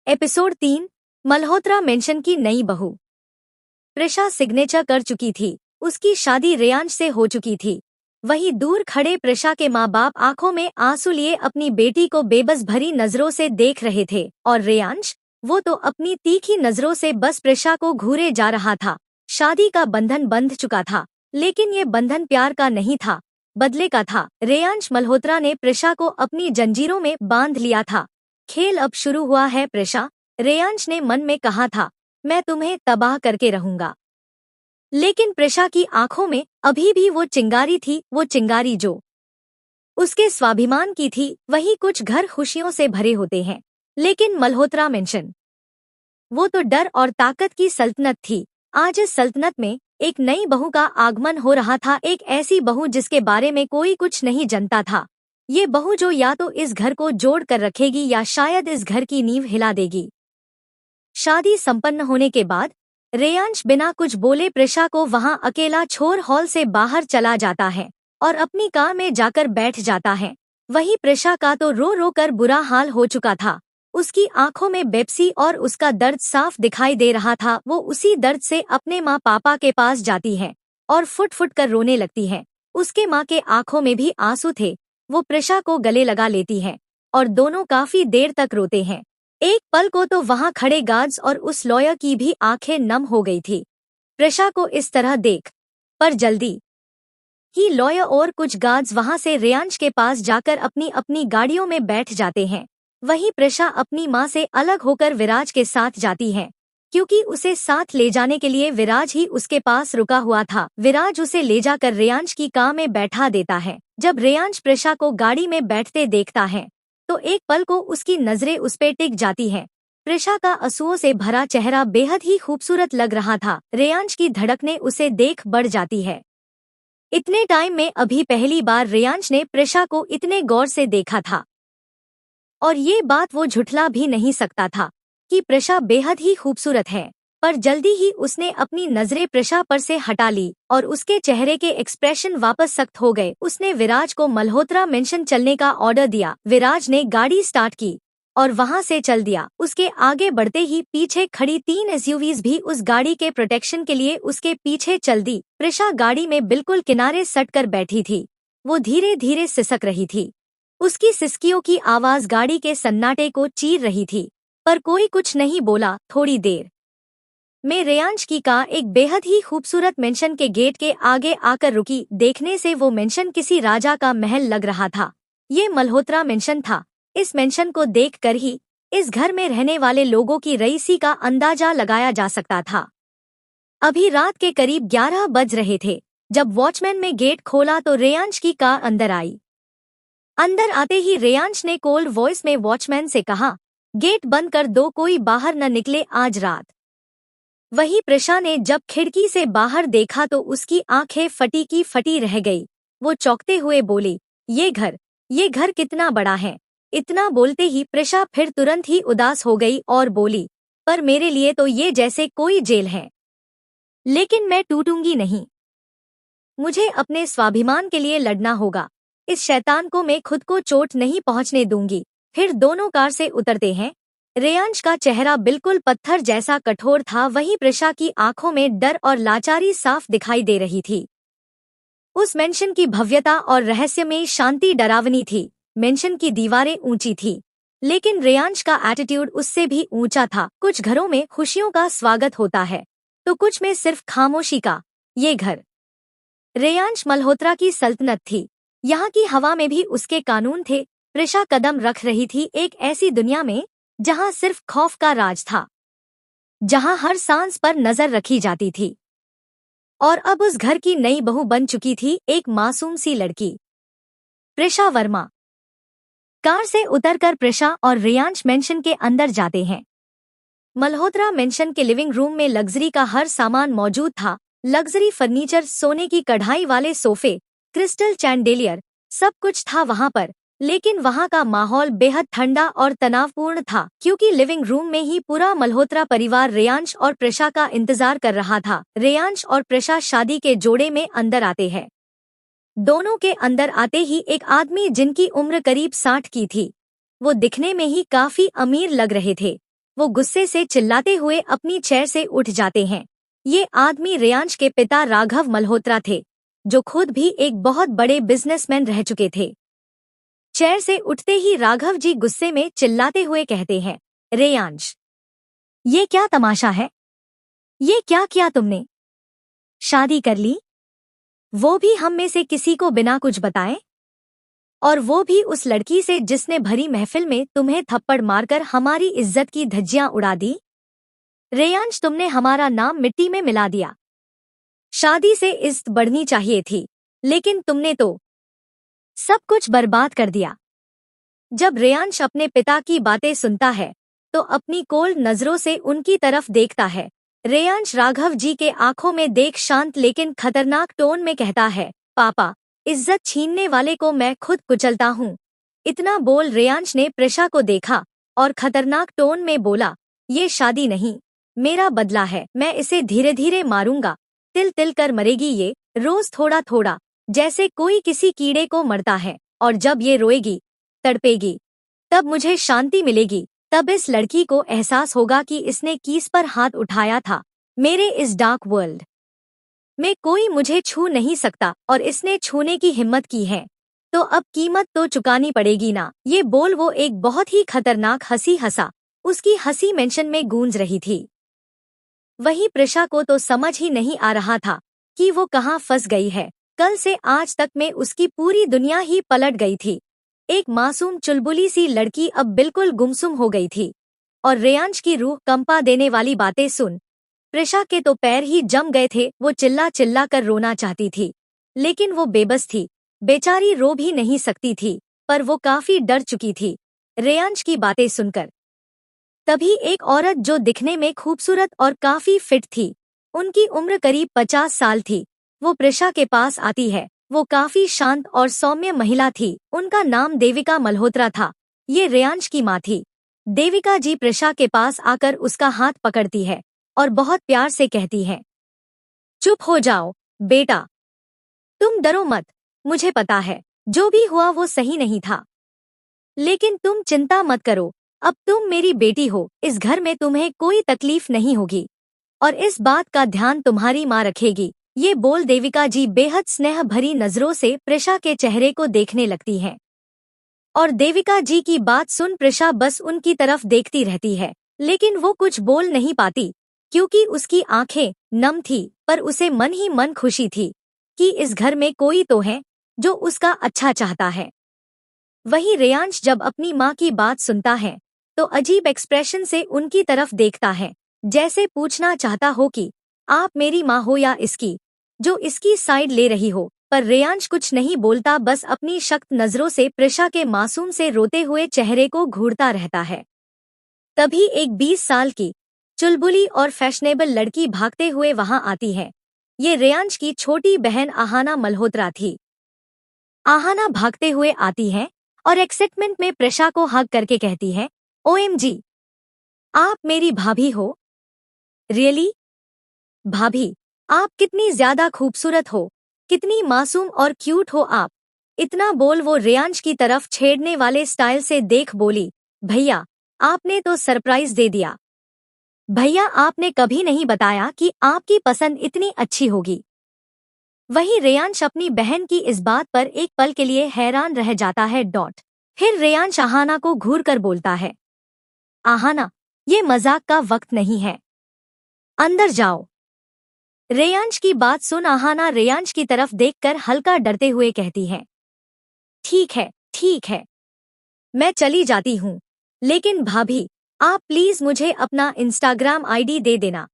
Episode 3 Malhotra mention की नई बहू। प्रिशा सिग्नेचर कर चुकी थी, उसकी शादी रेयांश से हो चुकी थी। वहीं दूर खड़े प्रिशा के माँ बाप आंखों में आंसू लिए अपनी बेटी को बेबस भरी नजरों से देख रहे थे और रेयांश, वो तो अपनी तीखी नजरों से बस प्रिशा को घूरे जा रहा था। शादी का बंधन बंध चुका था, लेकिन ये बंधन प्यार का नहीं था, बदले का था। रेयांश मल्होत्रा ने प्रिशा को अपनी जंजीरों में बांध लिया था। खेल अब शुरू हुआ है प्रिशा, रेयांश ने मन में कहा था, मैं तुम्हें तबाह करके रहूंगा। लेकिन प्रिशा की आंखों में अभी भी वो चिंगारी थी, वो चिंगारी जो उसके स्वाभिमान की थी। वही कुछ घर खुशियों से भरे होते हैं, लेकिन मल्होत्रा मेंशन, वो तो डर और ताकत की सल्तनत थी। आज इस सल्तनत में एक नई बहू का आगमन हो रहा था, एक ऐसी बहू जिसके बारे में कोई कुछ नहीं जानता था। ये बहू जो या तो इस घर को जोड़ कर रखेगी या शायद इस घर की नींव हिला देगी। शादी संपन्न होने के बाद रेयांश बिना कुछ बोले प्रिशा को वहां अकेला छोड़ हॉल से बाहर चला जाता है और अपनी कार में जाकर बैठ जाता है। वहीं प्रिशा का तो रो रो कर बुरा हाल हो चुका था। उसकी आंखों में बेपसी और उसका दर्द साफ दिखाई दे रहा था। वो उसी दर्द से अपने माँ पापा के पास जाती है और फुट फुट कर रोने लगती है। उसके माँ के आंखों में भी आंसू थे। वो प्रिशा को गले लगा लेती है और दोनों काफी देर तक रोते हैं। एक पल को तो वहां खड़े गार्ड्स और उस लॉयर की भी आंखें नम हो गई थी प्रिशा को इस तरह देख। पर जल्दी ही लॉयर और कुछ गार्ड्स वहां से रेयांश के पास जाकर अपनी अपनी गाड़ियों में बैठ जाते हैं। वहीं प्रिशा अपनी मां से अलग होकर विराज के साथ जाती है, क्योंकि उसे साथ ले जाने के लिए विराज ही उसके पास रुका हुआ था। विराज उसे ले जाकर रेयांश की कार में बैठा देता है। जब रेयांश प्रिशा को गाड़ी में बैठते देखता है तो एक पल को उसकी नजरें उस पे टिक जाती हैं। प्रिशा का आंसुओं से भरा चेहरा बेहद ही खूबसूरत लग रहा था। रेयांश की धड़कनें उसे देख बढ़ जाती है। इतने टाइम में अभी पहली बार रेयांश ने प्रिशा को इतने गौर से देखा था और ये बात वो झुठला भी नहीं सकता था कि प्रिशा बेहद ही खूबसूरत है। पर जल्दी ही उसने अपनी नजरें प्रिशा पर से हटा ली और उसके चेहरे के एक्सप्रेशन वापस सख्त हो गए। उसने विराज को मल्होत्रा मेंशन चलने का ऑर्डर दिया। विराज ने गाड़ी स्टार्ट की और वहां से चल दिया। उसके आगे बढ़ते ही पीछे खड़ी 3 एसयूवीज भी उस गाड़ी के प्रोटेक्शन के लिए उसके पीछे चल दी। प्रिशा गाड़ी में बिल्कुल किनारे सट कर बैठी थी। वो धीरे धीरे सिसक रही थी। उसकी सिसकियों की आवाज गाड़ी के सन्नाटे को चीर रही थी, पर कोई कुछ नहीं बोला। थोड़ी देर में रेयांश की कार एक बेहद ही खूबसूरत मेंशन के गेट के आगे आकर रुकी। देखने से वो मेंशन किसी राजा का महल लग रहा था। ये मल्होत्रा मेंशन था। इस मेंशन को देखकर ही इस घर में रहने वाले लोगों की रईसी का अंदाजा लगाया जा सकता था। अभी रात के करीब 11 बज रहे थे। जब वॉचमैन ने गेट खोला तो रेयांश की कार अंदर आई। अंदर आते ही रेयांश ने कोल्ड वॉइस में वॉचमैन से कहा, गेट बंद कर दो, कोई बाहर न निकले आज रात। वहीं प्रिशा ने जब खिड़की से बाहर देखा तो उसकी आंखें फटी की फटी रह गई। वो चौंकते हुए बोली, ये घर कितना बड़ा है। इतना बोलते ही प्रिशा फिर तुरंत ही उदास हो गई और बोली, पर मेरे लिए तो ये जैसे कोई जेल है। लेकिन मैं टूटूंगी नहीं, मुझे अपने स्वाभिमान के लिए लड़ना होगा। इस शैतान को मैं खुद को चोट नहीं पहुंचने दूंगी। फिर दोनों कार से उतरते हैं। रेयांश का चेहरा बिल्कुल पत्थर जैसा कठोर था। वहीं प्रिशा की आंखों में डर और लाचारी साफ दिखाई दे रही थी। उस मेंशन की भव्यता और रहस्यमयी शांति डरावनी थी। मेंशन की दीवारें ऊंची थी, लेकिन रेयांश का एटीट्यूड उससे भी ऊंचा था। कुछ घरों में खुशियों का स्वागत होता है तो कुछ में सिर्फ खामोशी का। ये घर रेयांश मल्होत्रा की सल्तनत थी। यहाँ की हवा में भी उसके कानून थे। प्रिशा कदम रख रही थी एक ऐसी दुनिया में जहाँ सिर्फ खौफ का राज था, जहाँ हर सांस पर नजर रखी जाती थी। और अब उस घर की नई बहू बन चुकी थी एक मासूम सी लड़की, प्रिशा वर्मा। कार से उतरकर प्रिशा और रेयांश मेंशन के अंदर जाते हैं। मल्होत्रा मेंशन के लिविंग रूम में लग्जरी का हर सामान मौजूद था। लग्जरी फर्नीचर, सोने की कढ़ाई वाले सोफे, क्रिस्टल चैंडेलियर, सब कुछ था वहां पर। लेकिन वहां का माहौल बेहद ठंडा और तनावपूर्ण था, क्योंकि लिविंग रूम में ही पूरा मल्होत्रा परिवार रेयांश और प्रिशा का इंतजार कर रहा था। रेयांश और प्रिशा शादी के जोड़े में अंदर आते हैं। दोनों के अंदर आते ही एक आदमी जिनकी उम्र करीब 60 की थी, वो दिखने में ही काफी अमीर लग रहे थे। वो गुस्से से चिल्लाते हुए अपनी चेयर से उठ जाते हैं। ये आदमी रेयांश के पिता राघव मल्होत्रा थे, जो खुद भी एक बहुत बड़े बिजनेसमैन रह चुके थे। चेयर से उठते ही राघव जी गुस्से में चिल्लाते हुए कहते हैं, रेयांश, ये क्या तमाशा है? ये क्या किया तुमने? शादी कर ली, वो भी हम में से किसी को बिना कुछ बताए, और वो भी उस लड़की से जिसने भरी महफिल में तुम्हें थप्पड़ मारकर हमारी इज्जत की धज्जियां उड़ा दी। रेयांश, तुमने हमारा नाम मिट्टी में मिला दिया। शादी से इज्जत बढ़नी चाहिए थी, लेकिन तुमने तो सब कुछ बर्बाद कर दिया। जब रेयांश अपने पिता की बातें सुनता है तो अपनी कोल्ड नजरों से उनकी तरफ देखता है। रेयांश राघव जी के आंखों में देख शांत लेकिन खतरनाक टोन में कहता है, पापा, इज्जत छीनने वाले को मैं खुद कुचलता हूँ। इतना बोल रेयांश ने प्रेषा को देखा और खतरनाक टोन में बोला, ये शादी नहीं, मेरा बदला है। मैं इसे धीरे धीरे मारूंगा, तिल तिल कर मरेगी ये, रोज थोड़ा थोड़ा, जैसे कोई किसी कीड़े को मरता है। और जब ये रोएगी, तड़पेगी, तब मुझे शांति मिलेगी। तब इस लड़की को एहसास होगा कि इसने किस पर हाथ उठाया था। मेरे इस डार्क वर्ल्ड में कोई मुझे छू नहीं सकता, और इसने छूने की हिम्मत की है तो अब कीमत तो चुकानी पड़ेगी ना। ये बोल वो एक बहुत ही खतरनाक हंसी हंसा। उसकी हंसी मेंशन में गूंज रही थी। वहीं प्रेषा को तो समझ ही नहीं आ रहा था कि वो कहाँ फंस गई है। कल से आज तक में उसकी पूरी दुनिया ही पलट गई थी। एक मासूम चुलबुली सी लड़की अब बिल्कुल गुमसुम हो गई थी। और रेयांश की रूह कंपा देने वाली बातें सुन प्रेषा के तो पैर ही जम गए थे। वो चिल्ला चिल्ला कर रोना चाहती थी, लेकिन वो बेबस थी। बेचारी रो भी नहीं सकती थी, पर वो काफी डर चुकी थी रेयांश की बातें सुनकर। तभी एक औरत जो दिखने में खूबसूरत और काफी फिट थी, उनकी उम्र करीब 50 साल थी, वो प्रेषा के पास आती है। वो काफी शांत और सौम्य महिला थी। उनका नाम देविका मल्होत्रा था। ये रेयांश की माँ थी। देविका जी प्रेषा के पास आकर उसका हाथ पकड़ती है और बहुत प्यार से कहती है, चुप हो जाओ बेटा, तुम डरो मत। मुझे पता है जो भी हुआ वो सही नहीं था, लेकिन तुम चिंता मत करो। अब तुम मेरी बेटी हो, इस घर में तुम्हें कोई तकलीफ नहीं होगी, और इस बात का ध्यान तुम्हारी माँ रखेगी। ये बोल देविका जी बेहद स्नेह भरी नजरों से प्रेषा के चेहरे को देखने लगती हैं। और देविका जी की बात सुन प्रेषा बस उनकी तरफ देखती रहती है, लेकिन वो कुछ बोल नहीं पाती क्योंकि उसकी आंखें नम थी। पर उसे मन ही मन खुशी थी कि इस घर में कोई तो है जो उसका अच्छा चाहता है। वहीं रेयांश जब अपनी माँ की बात सुनता है तो अजीब एक्सप्रेशन से उनकी तरफ देखता है, जैसे पूछना चाहता हो कि आप मेरी माँ हो या इसकी, जो इसकी साइड ले रही हो। पर रेयांश कुछ नहीं बोलता, बस अपनी सख्त नजरों से प्रेषा के मासूम से रोते हुए चेहरे को घूरता रहता है। तभी एक 20 साल की चुलबुली और फैशनेबल लड़की भागते हुए वहां आती है। ये रेयांश की छोटी बहन आहाना मल्होत्रा थी। आहाना भागते हुए आती है और एक्साइटमेंट में प्रेषा को हग करके कहती है, OMG, आप मेरी भाभी हो? रियली? भाभी, आप कितनी ज्यादा खूबसूरत हो, कितनी मासूम और क्यूट हो आप। इतना बोल वो रेयांश की तरफ छेड़ने वाले स्टाइल से देख बोली, भैया, आपने तो सरप्राइज दे दिया। भैया, आपने कभी नहीं बताया कि आपकी पसंद इतनी अच्छी होगी। वहीं रेयांश अपनी बहन की इस बात पर एक पल के लिए हैरान रह जाता है। फिर रेयांश आहाना को घूर कर बोलता है, आहाना, ये मजाक का वक्त नहीं है, अंदर जाओ। रेयांश की बात सुन आहाना रेयांश की तरफ देखकर हल्का डरते हुए कहती है, ठीक है, ठीक है, मैं चली जाती हूँ, लेकिन भाभी, आप प्लीज मुझे अपना इंस्टाग्राम ID दे देना।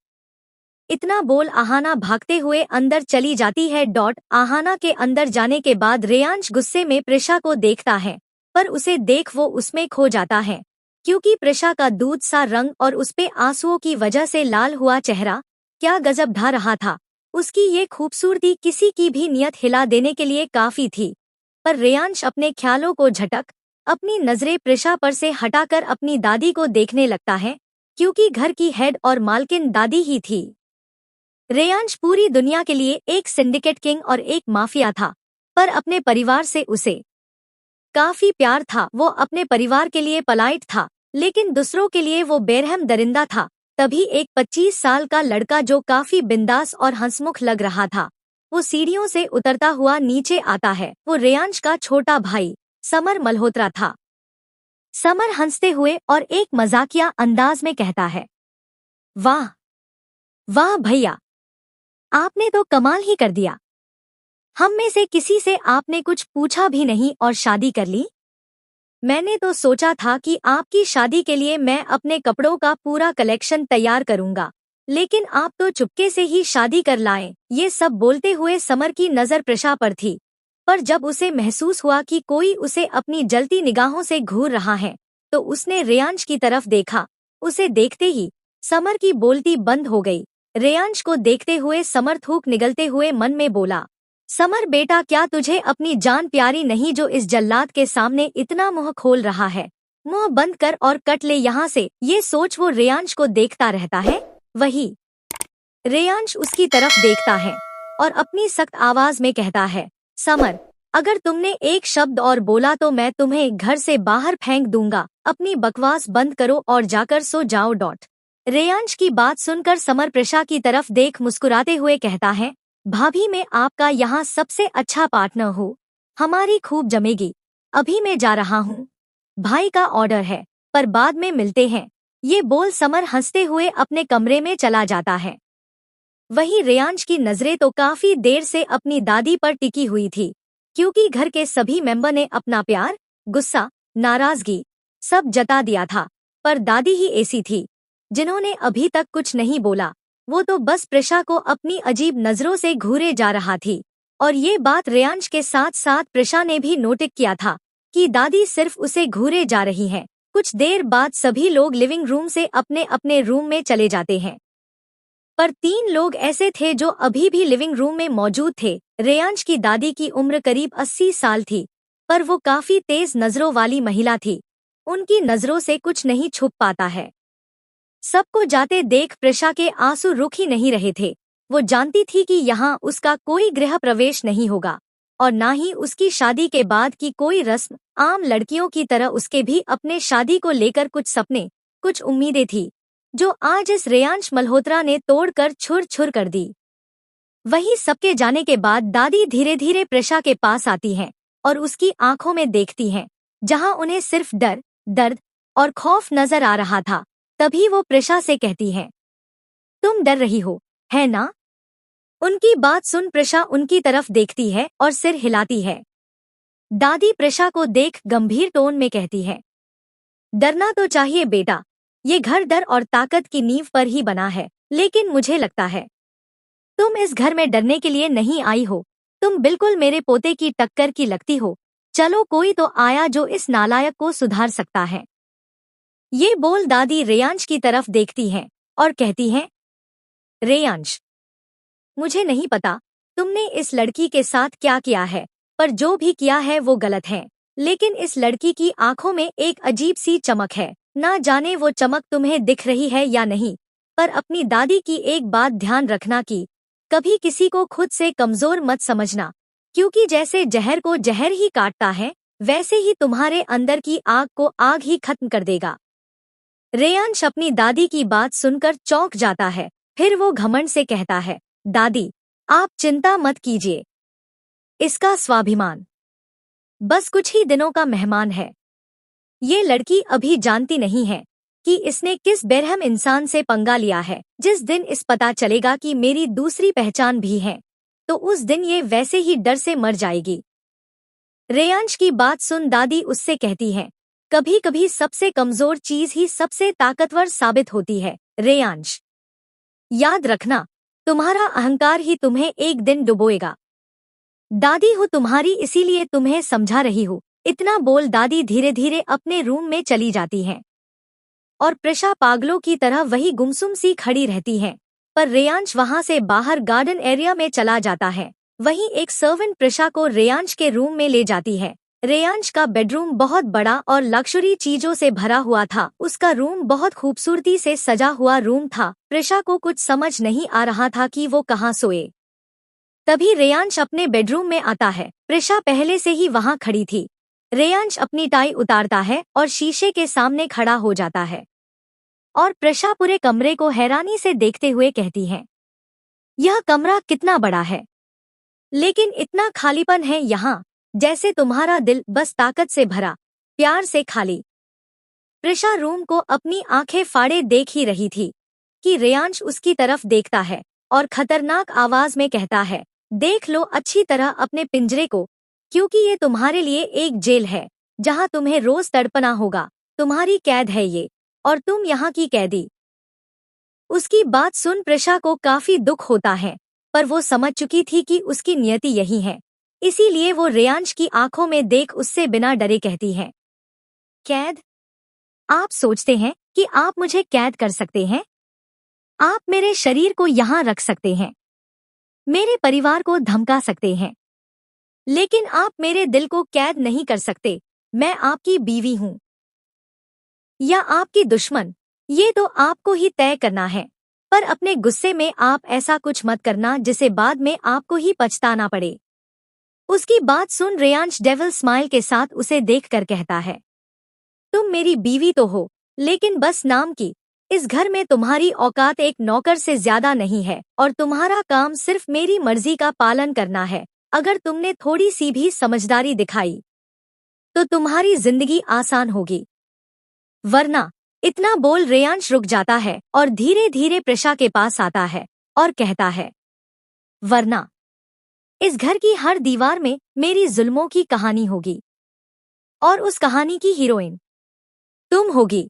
इतना बोल आहाना भागते हुए अंदर चली जाती है। आहाना के अंदर जाने के बाद रेयांश गुस्से में प्रेषा को देखता है, पर उसे देख वो उसमें खो जाता है, क्योंकि प्रेषा का दूध सा रंग और उसपे आंसुओं की वजह से लाल हुआ चेहरा क्या गजब ढा रहा था। उसकी ये खूबसूरती किसी की भी नियत हिला देने के लिए काफी थी। पर रेयांश अपने ख्यालों को झटक अपनी नजरें प्रेषा पर से हटाकर अपनी दादी को देखने लगता है, क्योंकि घर की हेड और मालकिन दादी ही थी। रेयांश पूरी दुनिया के लिए एक सिंडिकेट किंग और एक माफिया था, पर अपने परिवार से उसे काफी प्यार था। वो अपने परिवार के लिए पलाइट था, लेकिन दूसरों के लिए वो बेरहम दरिंदा था। तभी एक 25 साल का लड़का जो काफी बिंदास और हंसमुख लग रहा था, वो सीढ़ियों से उतरता हुआ नीचे आता है। वो रेयांश का छोटा भाई समर मल्होत्रा था। समर हंसते हुए और एक मजाकिया अंदाज में कहता है, वाह वाह भैया, आपने तो कमाल ही कर दिया। हम में से किसी से आपने कुछ पूछा भी नहीं और शादी कर ली। मैंने तो सोचा था कि आपकी शादी के लिए मैं अपने कपड़ों का पूरा कलेक्शन तैयार करूंगा, लेकिन आप तो चुपके से ही शादी कर लाए। ये सब बोलते हुए समर की नजर प्रशा पर थी, पर जब उसे महसूस हुआ कि कोई उसे अपनी जलती निगाहों से घूर रहा है, तो उसने रेयांश की तरफ देखा। उसे देखते ही समर की बोलती बंद हो गई। रेयांश को देखते हुए समर थूक निगलते हुए मन में बोला, समर बेटा, क्या तुझे अपनी जान प्यारी नहीं जो इस जल्लाद के सामने इतना मुंह खोल रहा है? मुंह बंद कर और कट ले यहाँ से। ये सोच वो रेयांश को देखता रहता है। वही रेयांश उसकी तरफ देखता है और अपनी सख्त आवाज में कहता है, समर, अगर तुमने एक शब्द और बोला तो मैं तुम्हें घर से बाहर फेंक दूंगा। अपनी बकवास बंद करो और जाकर सो जाओ। रेयांश की बात सुनकर समर प्रशा की तरफ देख मुस्कुराते हुए कहता है, भाभी, मैं आपका यहाँ सबसे अच्छा पार्टनर हूँ, हमारी खूब जमेगी। अभी मैं जा रहा हूँ, भाई का ऑर्डर है, पर बाद में मिलते हैं। ये बोल समर हंसते हुए अपने कमरे में चला जाता है। वहीं रेयांश की नजरें तो काफी देर से अपनी दादी पर टिकी हुई थी, क्योंकि घर के सभी मेंबर ने अपना प्यार, गुस्सा, नाराजगी सब जता दिया था, पर दादी ही ऐसी थी जिन्होंने अभी तक कुछ नहीं बोला। वो तो बस प्रशा को अपनी अजीब नजरों से घूरे जा रहा थी। और ये बात रेयांश के साथ साथ प्रशा ने भी नोटिस किया था कि दादी सिर्फ उसे घूरे जा रही है। कुछ देर बाद सभी लोग लिविंग रूम से अपने अपने रूम में चले जाते हैं, पर 3 लोग ऐसे थे जो अभी भी लिविंग रूम में मौजूद थे। रेयांश की दादी की उम्र करीब 80 साल थी, पर वो काफी तेज नजरों वाली महिला थी। उनकी नजरों से कुछ नहीं छुप पाता है। सबको जाते देख प्रशा के आंसू रुक ही नहीं रहे थे। वो जानती थी कि यहाँ उसका कोई गृह प्रवेश नहीं होगा और ना ही उसकी शादी के बाद की कोई रस्म। आम लड़कियों की तरह उसके भी अपने शादी को लेकर कुछ सपने, कुछ उम्मीदें थी, जो आज इस रेयांश मल्होत्रा ने तोड़कर छुर छुर कर दी। वहीं सबके जाने के बाद दादी धीरे धीरे प्रशा के पास आती हैं और उसकी आंखों में देखती हैं, जहां उन्हें सिर्फ डर, दर्द और खौफ नजर आ रहा था। तभी वो प्रशा से कहती हैं, तुम डर रही हो, है ना? उनकी बात सुन प्रशा उनकी तरफ देखती है और सिर हिलाती है। दादी प्रशा को देख गंभीर टोन में कहती है, डरना तो चाहिए बेटा, ये घर डर और ताकत की नींव पर ही बना है। लेकिन मुझे लगता है तुम इस घर में डरने के लिए नहीं आई हो। तुम बिल्कुल मेरे पोते की टक्कर की लगती हो। चलो, कोई तो आया जो इस नालायक को सुधार सकता है। ये बोल दादी रेयांश की तरफ देखती हैं और कहती हैं, रेयांश, मुझे नहीं पता तुमने इस लड़की के साथ क्या किया है, पर जो भी किया है वो गलत है। लेकिन इस लड़की की आंखों में एक अजीब सी चमक है। ना जाने वो चमक तुम्हें दिख रही है या नहीं, पर अपनी दादी की एक बात ध्यान रखना कि कभी किसी को खुद से कमजोर मत समझना, क्योंकि जैसे जहर को जहर ही काटता है, वैसे ही तुम्हारे अंदर की आग को आग ही खत्म कर देगा। रेयांश अपनी दादी की बात सुनकर चौंक जाता है। फिर वो घमंड से कहता है, दादी, आप चिंता मत कीजिए, इसका स्वाभिमान बस कुछ ही दिनों का मेहमान है। ये लड़की अभी जानती नहीं है कि इसने किस बेरहम इंसान से पंगा लिया है। जिस दिन इस पता चलेगा कि मेरी दूसरी पहचान भी है, तो उस दिन ये वैसे ही डर से मर जाएगी। रेयांश की बात सुन दादी उससे कहती है, कभी कभी सबसे कमजोर चीज ही सबसे ताकतवर साबित होती है। रेयांश, याद रखना, तुम्हारा अहंकार ही तुम्हें एक दिन डुबोएगा। दादी हूँ तुम्हारी, इसीलिए तुम्हें समझा रही हूँ। इतना बोल दादी धीरे धीरे अपने रूम में चली जाती हैं और प्रशा पागलों की तरह वही गुमसुम सी खड़ी रहती है। पर रेयांश वहां से बाहर गार्डन एरिया में चला जाता है। वहीं एक सर्वेंट प्रशा को रेयांश के रूम में ले जाती है। रेयांश का बेडरूम बहुत बड़ा और लग्जरी चीजों से भरा हुआ था। उसका रूम बहुत खूबसूरती से सजा हुआ रूम था। प्रशा को कुछ समझ नहीं आ रहा था कि वो कहाँ सोए। तभी रेयांश अपने बेडरूम में आता है। प्रशा पहले से ही वहां खड़ी थी। रेयांश अपनी टाई उतारता है और शीशे के सामने खड़ा हो जाता है और प्रशा पूरे कमरे को हैरानी से देखते हुए कहती है, यह कमरा कितना बड़ा है, लेकिन इतना खालीपन है यहाँ, जैसे तुम्हारा दिल बस ताकत से भरा, प्यार से खाली। प्रशा रूम को अपनी आंखें फाड़े देख ही रही थी कि रेयांश उसकी तरफ देखता है और खतरनाक आवाज में कहता है, देख लो अच्छी तरह अपने पिंजरे को, क्योंकि ये तुम्हारे लिए एक जेल है जहां तुम्हें रोज तड़पना होगा। तुम्हारी कैद है ये, और तुम यहाँ की कैदी। उसकी बात सुन प्रशा को काफी दुख होता है, पर वो समझ चुकी थी कि उसकी नियति यही है, इसीलिए वो रेयांश की आंखों में देख उससे बिना डरे कहती है, कैद? आप सोचते हैं कि आप मुझे कैद कर सकते हैं? आप मेरे शरीर को यहाँ रख सकते हैं, मेरे परिवार को धमका सकते हैं, लेकिन आप मेरे दिल को कैद नहीं कर सकते। मैं आपकी बीवी हूँ या आपकी दुश्मन, ये तो आपको ही तय करना है, पर अपने गुस्से में आप ऐसा कुछ मत करना जिसे बाद में आपको ही पछताना पड़े। उसकी बात सुन रेयांश डेविल स्माइल के साथ उसे देखकर कहता है, तुम मेरी बीवी तो हो, लेकिन बस नाम की। इस घर में तुम्हारी औकात एक नौकर से ज्यादा नहीं है और तुम्हारा काम सिर्फ मेरी मर्जी का पालन करना है। अगर तुमने थोड़ी सी भी समझदारी दिखाई तो तुम्हारी जिंदगी आसान होगी, वरना। इतना बोल रेयांश रुक जाता है और धीरे धीरे प्रशा के पास आता है और कहता है, वरना इस घर की हर दीवार में मेरी जुल्मों की कहानी होगी और उस कहानी की हीरोइन तुम होगी।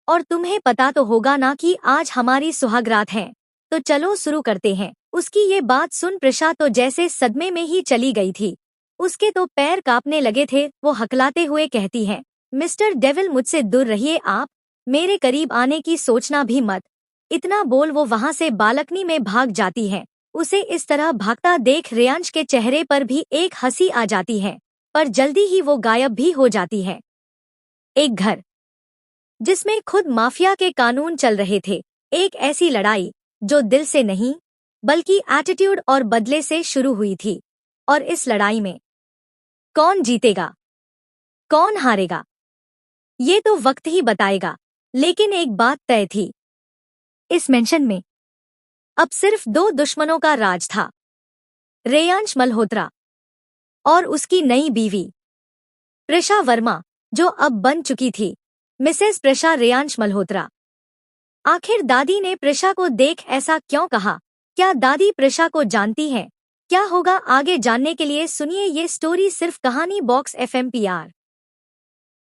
और तुम्हें पता तो होगा ना कि आज हमारी सुहागरात है, तो चलो शुरू करते हैं। उसकी ये बात सुन प्रशा तो जैसे सदमे में ही चली गई थी। उसके तो पैर कांपने लगे थे। वो हकलाते हुए कहती है, मिस्टर डेविल मुझसे दूर रहिए, आप मेरे करीब आने की सोचना भी मत। इतना बोल वो वहां से बालकनी में भाग जाती है। उसे इस तरह भागता देख रेयांश के चेहरे पर भी एक हंसी आ जाती है, पर जल्दी ही वो गायब भी हो जाती है। एक घर जिसमें खुद माफिया के कानून चल रहे थे, एक ऐसी लड़ाई जो दिल से नहीं बल्कि एटीट्यूड और बदले से शुरू हुई थी। और इस लड़ाई में कौन जीतेगा कौन हारेगा ये तो वक्त ही बताएगा। लेकिन एक बात तय थी, इस मेंशन में अब सिर्फ दो दुश्मनों का राज था, रेयांश मल्होत्रा और उसकी नई बीवी प्रशा वर्मा, जो अब बन चुकी थी मिसेस प्रशा रेयांश मल्होत्रा। आखिर दादी ने प्रशा को देख ऐसा क्यों कहा? क्या दादी प्रशा को जानती है? क्या होगा आगे जानने के लिए सुनिए ये स्टोरी सिर्फ कहानी बॉक्स FMPR।